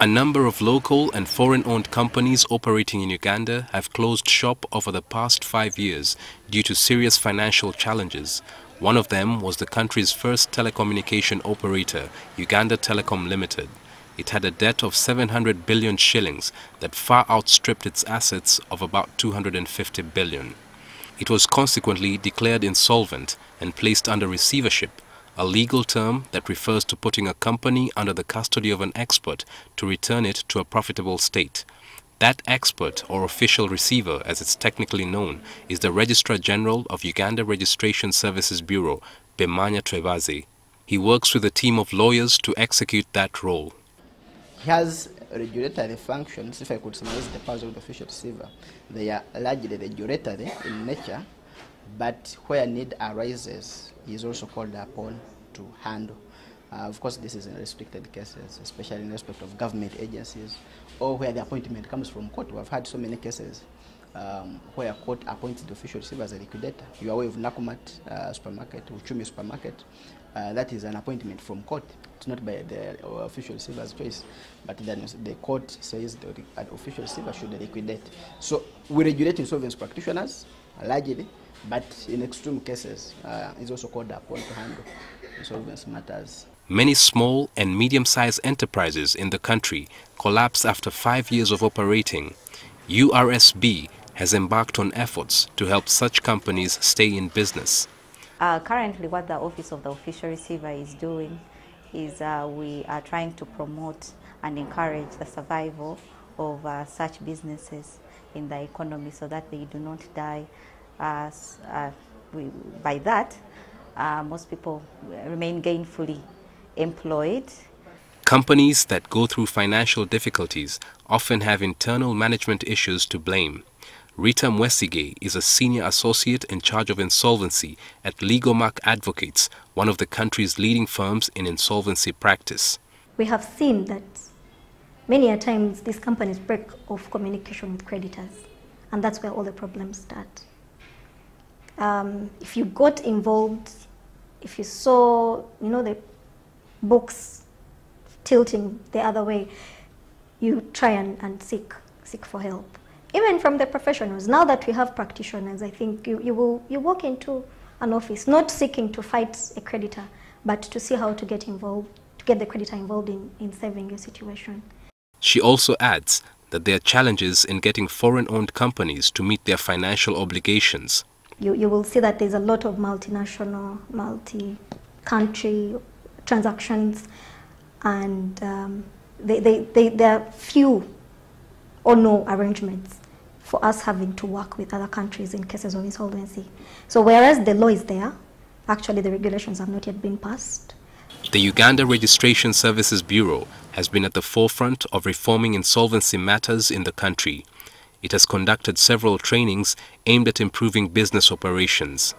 A number of local and foreign-owned companies operating in Uganda have closed shop over the past 5 years due to serious financial challenges. One of them was the country's first telecommunication operator, Uganda Telecom Limited. It had a debt of 700 billion shillings that far outstripped its assets of about 250 billion. It was consequently declared insolvent and placed under receivership, a legal term that refers to putting a company under the custody of an expert to return it to a profitable state. That expert, or official receiver as it's technically known, is the Registrar General of Uganda Registration Services Bureau, Bemanya Twebaze. He works with a team of lawyers to execute that role. He has regulatory functions, if I could summarize the powers of the official receiver. They are largely regulatory in nature, but where need arises, he is also called upon to handle. Of course, this is in restricted cases, especially in respect of government agencies, or where the appointment comes from court. We have had so many cases where court appointed the official receiver as a liquidator. You are aware of Nakumat supermarket, Uchumi supermarket. That is an appointment from court. It's not by the official receiver's choice, but then the court says the official receiver should liquidate. So we regulate insolvency practitioners largely, but in extreme cases, it's also called upon to handle insolvency matters. Many small and medium-sized enterprises in the country collapsed after 5 years of operating. URSB has embarked on efforts to help such companies stay in business. Currently, what the Office of the Official Receiver is doing is we are trying to promote and encourage the survival of such businesses in the economy so that they do not die. By that, most people remain gainfully employed. Companies that go through financial difficulties often have internal management issues to blame. Rita Mwesige is a senior associate in charge of insolvency at Legomark Advocates, one of the country's leading firms in insolvency practice. We have seen that many a times these companies break off communication with creditors, and that's where all the problems start. If you got involved, if you saw, the books tilting the other way, you try and seek for help. Even from the professionals, now that we have practitioners, I think you walk into an office not seeking to fight a creditor, but to see how to get involved, to get the creditor involved in saving your situation. She also adds that there are challenges in getting foreign-owned companies to meet their financial obligations. You will see that there's a lot of multinational, multi-country transactions, and there are few or no arrangements for us having to work with other countries in cases of insolvency. So whereas the law is there, actually the regulations have not yet been passed. The Uganda Registration Services Bureau has been at the forefront of reforming insolvency matters in the country. It has conducted several trainings aimed at improving business operations.